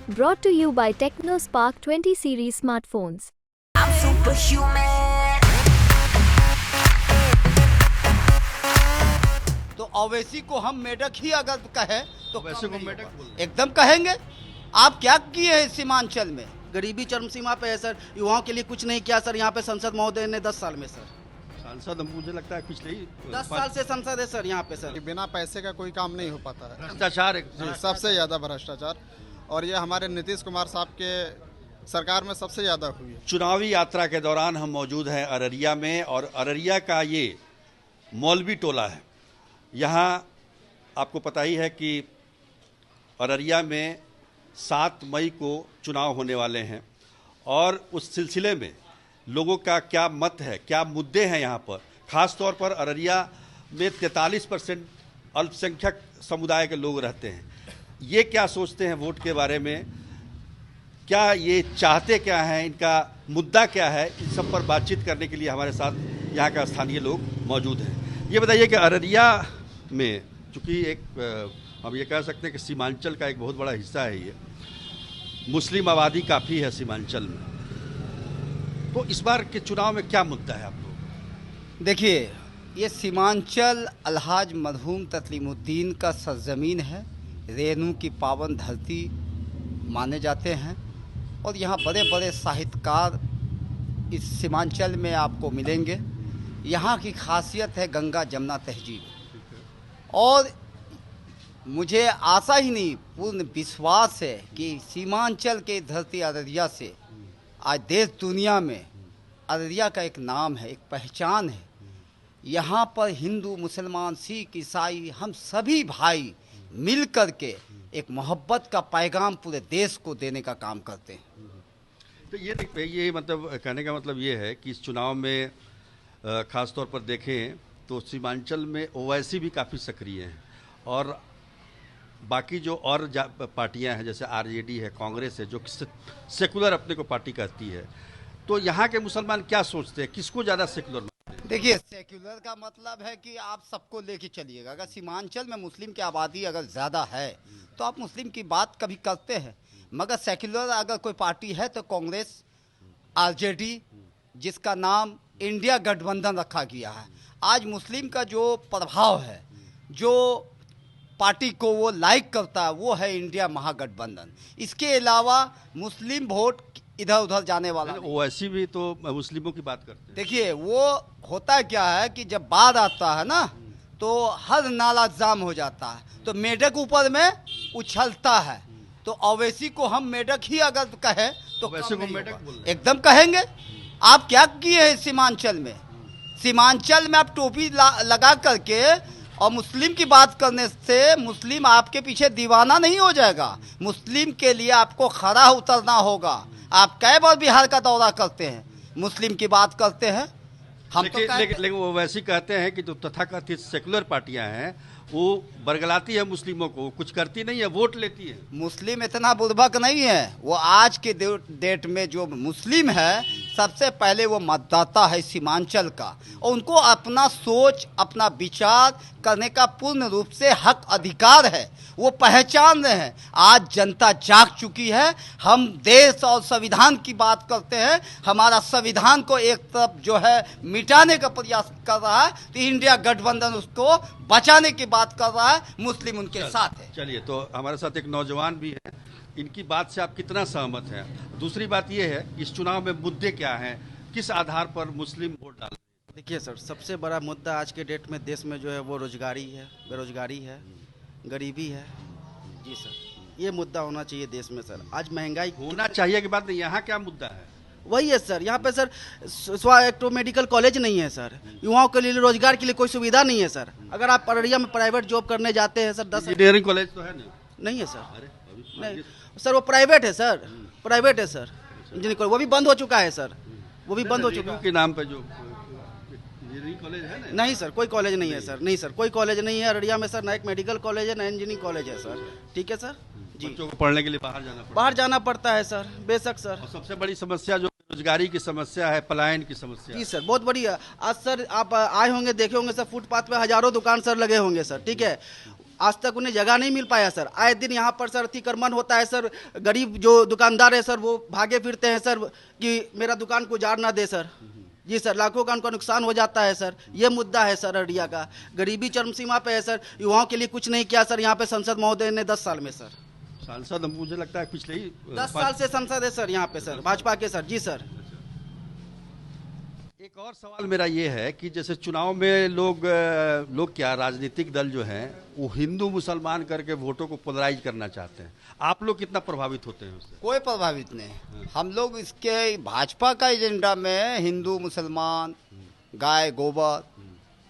Brought to you by TechnoSpark 20 series smartphones. I'm superhuman. तो ओवैसी को हम मेढक ही अगर कहें तो ओवैसी कम को नहीं मेढक होगा। बोल एकदम कहेंगे। आप क्या किए हैं सीमांचल में? गरीबी चरम सीमा पे है सर। युवाओं के लिए कुछ नहीं किया सर। यहाँ पे संसद महोदय ने 10 साल में सर सांसद मुझे लगता है पिछले ही 10 साल से संसद है सर यहाँ पे सर। बिना पैसे का कोई काम नहीं हो पाता है। भ्रष्टाचार जी, सबसे ज़्यादा भ्रष्टाचार, और ये हमारे नीतीश कुमार साहब के सरकार में सबसे ज़्यादा हुई है। चुनावी यात्रा के दौरान हम मौजूद हैं अररिया में, और अररिया का ये मौलवी टोला है। यहाँ आपको पता ही है कि अररिया में 7 मई को चुनाव होने वाले हैं, और उस सिलसिले में लोगों का क्या मत है, क्या मुद्दे हैं यहाँ पर। ख़ास तौर पर अररिया में 43% अल्पसंख्यक समुदाय के लोग रहते हैं। ये क्या सोचते हैं वोट के बारे में, क्या ये चाहते क्या हैं, इनका मुद्दा क्या है, इन सब पर बातचीत करने के लिए हमारे साथ यहाँ का स्थानीय लोग मौजूद हैं। ये बताइए कि अररिया में चूँकि एक हम ये कह सकते हैं कि सीमांचल का एक बहुत बड़ा हिस्सा है, ये मुस्लिम आबादी काफ़ी है सीमांचल में, तो इस बार के चुनाव में क्या मुद्दा है आप लोग? देखिए, ये सीमांचल अलहाज मरहूम तस्लीमुद्दीन का सरजमीन है। रेनू की पावन धरती माने जाते हैं, और यहाँ बड़े बड़े साहित्यकार इस सीमांचल में आपको मिलेंगे। यहाँ की खासियत है गंगा जमुना तहजीब, और मुझे आशा ही नहीं पूर्ण विश्वास है कि सीमांचल के धरती अररिया से आज देश दुनिया में अररिया का एक नाम है, एक पहचान है। यहाँ पर हिंदू, मुसलमान, सिख, ईसाई, हम सभी भाई मिल कर के एक मोहब्बत का पैगाम पूरे देश को देने का काम करते हैं। तो ये मतलब कहने का मतलब ये है कि इस चुनाव में ख़ास तौर पर देखें तो सीमांचल में ओवैसी भी काफ़ी सक्रिय हैं, और बाकी जो और पार्टियां हैं जैसे आरजेडी है, कांग्रेस है, जो सेकुलर अपने को पार्टी कहती है, तो यहाँ के मुसलमान क्या सोचते हैं, किसको ज़्यादा सेकुलर मानते हैं? देखिए, सेक्युलर का मतलब है कि आप सबको लेके चलिएगा। अगर सीमांचल में मुस्लिम की आबादी अगर ज़्यादा है तो आप मुस्लिम की बात कभी करते हैं, मगर सेक्युलर अगर कोई पार्टी है तो कांग्रेस, आरजेडी, जिसका नाम इंडिया गठबंधन रखा गया है। आज मुस्लिम का जो प्रभाव है, जो पार्टी को वो लाइक करता है, वो है इंडिया महागठबंधन। इसके अलावा मुस्लिम वोट इधर उधर जाने वाला नहीं। ओवैसी भी तो मुस्लिमों की बात करते हैं। देखिए, वो होता क्या है कि जब बाढ़ आता है ना, तो हर नाला जाम हो जाता है, तो मेढक ऊपर में उछलता है। तो ओवैसी को हम मेढक ही अगर कहें तो ओवैसी कम को नहीं मेढक होगा। बोल रहे हैं। एकदम कहेंगे। आप क्या किए हैं सीमांचल में? सीमांचल में आप टोपी लगा करके और मुस्लिम की बात करने से मुस्लिम आपके पीछे दीवाना नहीं हो जाएगा। मुस्लिम के लिए आपको खड़ा उतरना होगा। आप कई बार बिहार का दौरा करते हैं, मुस्लिम की बात करते हैं। हम तो लेकिन वो वैसे ही कहते हैं कि जो तथाकथित सेकुलर पार्टियां हैं वो बरगलाती है मुस्लिमों को, कुछ करती नहीं है, वोट लेती है। मुस्लिम इतना बुर्बक नहीं है। वो आज के डेट में जो मुस्लिम है, सबसे पहले वो मतदाता है सीमांचल का, और उनको अपना सोच, अपना विचार करने का पूर्ण रूप से हक अधिकार है। वो पहचान रहे हैं। आज जनता जाग चुकी है। हम देश और संविधान की बात करते हैं। हमारा संविधान को एक तरफ जो है मिटाने का प्रयास कर रहा है, तो इंडिया गठबंधन उसको बचाने की बात कर रहा है। मुस्लिम उनके साथ है। चलिए, तो हमारे साथ एक नौजवान भी है, इनकी बात से आप कितना सहमत हैं? दूसरी बात ये है, इस चुनाव में मुद्दे क्या हैं, किस आधार पर मुस्लिम वोट डाल? देखिए सर, सबसे बड़ा मुद्दा आज के डेट में देश में जो है वो रोजगारी है, बेरोजगारी है, गरीबी है। जी सर, ये मुद्दा होना चाहिए देश में सर। आज महंगाई होना चाहिए की बात नहीं, यहाँ क्या मुद्दा है? वही है सर। यहाँ पे सर एक तो मेडिकल कॉलेज नहीं है सर। युवाओं के लिए रोजगार के लिए कोई सुविधा नहीं है सर। अगर आप अररिया में प्राइवेट जॉब करने जाते हैं सर, 10 इंजीनियरिंग कॉलेज तो है नहीं है सर। अरे नहीं सर, वो प्राइवेट है सर, प्राइवेट है सर। इंजीनियरिंग कॉलेज वो भी बंद हो चुका है सर, वो भी बंद हो चुका है। के नाम पे जो इंजीनियरिंग कॉलेज है ना? नहीं सर, कोई कॉलेज नहीं है सर। नहीं सर, कोई कॉलेज नहीं है अररिया में सर। ना एक मेडिकल कॉलेज है, ना इंजीनियरिंग कॉलेज है सर। ठीक है सर जी। बच्चों को पढ़ने के लिए बाहर जाना पड़ता है। बाहर जाना पड़ता है सर, बेशक सर। और सबसे बड़ी समस्या जो बेरोजगारी की समस्या है, पलायन की समस्या। जी सर, बहुत बढ़िया। आज सर आप आए होंगे, देखे होंगे सर, फुटपाथ पे हजारों दुकान सर लगे होंगे सर। ठीक है, आज तक उन्हें जगह नहीं मिल पाया सर। आए दिन यहाँ पर सर अतिक्रमण होता है सर, गरीब जो दुकानदार है सर वो भागे फिरते हैं सर कि मेरा दुकान को उजाड़ ना दे सर। जी सर, लाखों का उनका नुकसान हो जाता है सर। ये मुद्दा है सर अररिया का, गरीबी चरम सीमा पे है सर। युवाओं के लिए कुछ नहीं किया सर यहाँ पे संसद महोदय ने 10 साल में सर। सांसद मुझे लगता है पिछले ही 10 साल से संसद है सर यहाँ पे सर, भाजपा के सर। जी सर। एक और सवाल मेरा ये है कि जैसे चुनाव में लोग क्या राजनीतिक दल जो हैं वो हिंदू मुसलमान करके वोटों को पोलराइज करना चाहते हैं, आप लोग कितना प्रभावित होते हैं उससे? कोई प्रभावित नहीं। हम लोग इसके भाजपा का एजेंडा में हिंदू मुसलमान, गाय गोबर,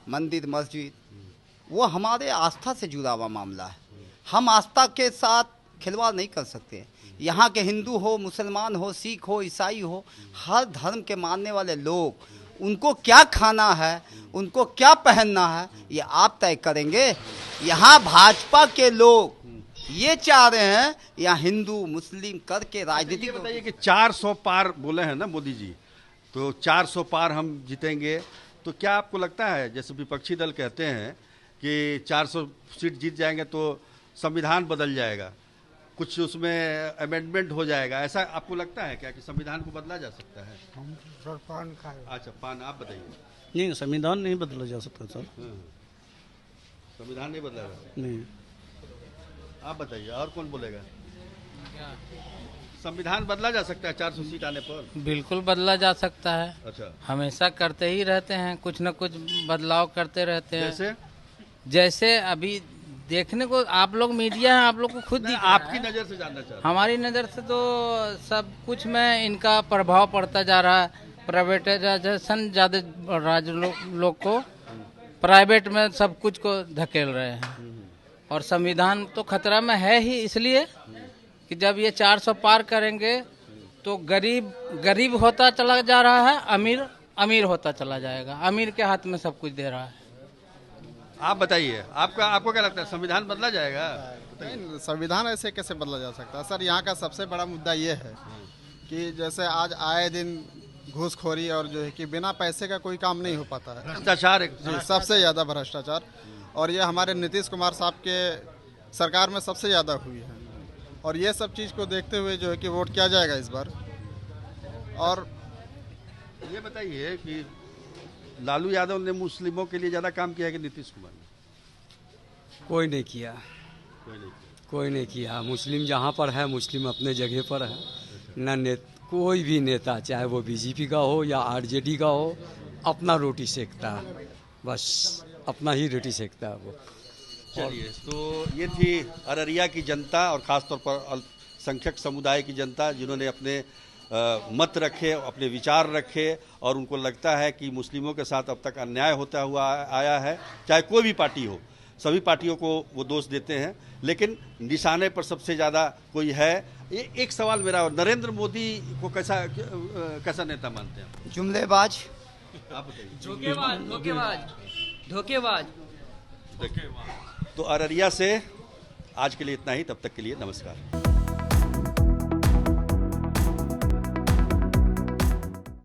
मंदिर मस्जिद, वो हमारे आस्था से जुड़ा हुआ मामला है। हम आस्था के साथ खिलवाड़ नहीं कर सकते। यहाँ के हिंदू हो, मुसलमान हो, सिख हो, ईसाई हो, हर धर्म के मानने वाले लोग, उनको क्या खाना है, उनको क्या पहनना है, ये आप तय करेंगे। यहाँ भाजपा के लोग ये चाह रहे हैं यहाँ हिंदू मुस्लिम करके राजनीति। बताइए कि 400 पार बोले हैं ना मोदी जी, तो 400 पार हम जीतेंगे, तो क्या आपको लगता है जैसे विपक्षी दल कहते हैं कि 400 सीट जीत जाएंगे तो संविधान बदल जाएगा, कुछ उसमें अमेंडमेंट हो जाएगा, ऐसा आपको लगता है क्या कि संविधान को बदला जा सकता है? अच्छा, पान आप बताइए। नहीं, संविधान नहीं बदला जा सकता सर। संविधान नहीं बदला जा नहीं। आप बताइए, और कौन बोलेगा? संविधान बदला जा सकता है 400 सीट आने पर? बिल्कुल बदला जा सकता है। अच्छा, हमेशा करते ही रहते हैं, कुछ न कुछ बदलाव करते रहते हैं। जैसे अभी देखने को आप लोग मीडिया है, आप लोग को खुद दिख रहा है। आपकी नज़र से जानना चाहता हूं। हमारी नज़र से तो सब कुछ में इनका प्रभाव पड़ता जा रहा है। प्राइवेटाइजेशन ज़्यादा बढ़ रहा है, लोग को प्राइवेट में सब कुछ को धकेल रहे हैं। और संविधान तो खतरा में है ही, इसलिए कि जब ये 400 पार करेंगे तो गरीब गरीब होता चला जा रहा है, अमीर अमीर होता चला जाएगा। अमीर के हाथ में सब कुछ दे रहा है। आप बताइए, आपको क्या लगता है संविधान बदला जाएगा? नहीं, संविधान ऐसे कैसे बदला जा सकता है सर। यहाँ का सबसे बड़ा मुद्दा ये है कि जैसे आज आए दिन घूसखोरी और जो है कि बिना पैसे का कोई काम नहीं हो पाता है। भ्रष्टाचार जी, सबसे ज़्यादा भ्रष्टाचार, और ये हमारे नीतीश कुमार साहब के सरकार में सबसे ज़्यादा हुई है। और ये सब चीज़ को देखते हुए जो है कि वोट किया जाएगा इस बार। और ये बताइए कि लालू यादव ने मुस्लिमों के लिए ज़्यादा काम किया कि नीतीश कुमार ने? कोई नहीं किया, कोई नहीं किया। मुस्लिम जहाँ पर है, मुस्लिम अपने जगह पर है ना। कोई भी नेता, चाहे वो बीजेपी का हो या आरजेडी का हो, अपना रोटी सेकता है, बस अपना ही रोटी सेकता है वो। चलिए, तो ये थी अररिया की जनता और ख़ासतौर पर अल्पसंख्यक समुदाय की जनता, जिन्होंने अपने मत रखे, अपने विचार रखे, और उनको लगता है कि मुस्लिमों के साथ अब तक अन्याय होता हुआ आया है। चाहे कोई भी पार्टी हो, सभी पार्टियों को वो दोष देते हैं, लेकिन निशाने पर सबसे ज़्यादा कोई है। एक सवाल मेरा, नरेंद्र मोदी को कैसा नेता मानते हैं? जुमलेबाज। आप बताइए। धोखेबाज। तो अररिया से आज के लिए इतना ही, तब तक के लिए नमस्कार।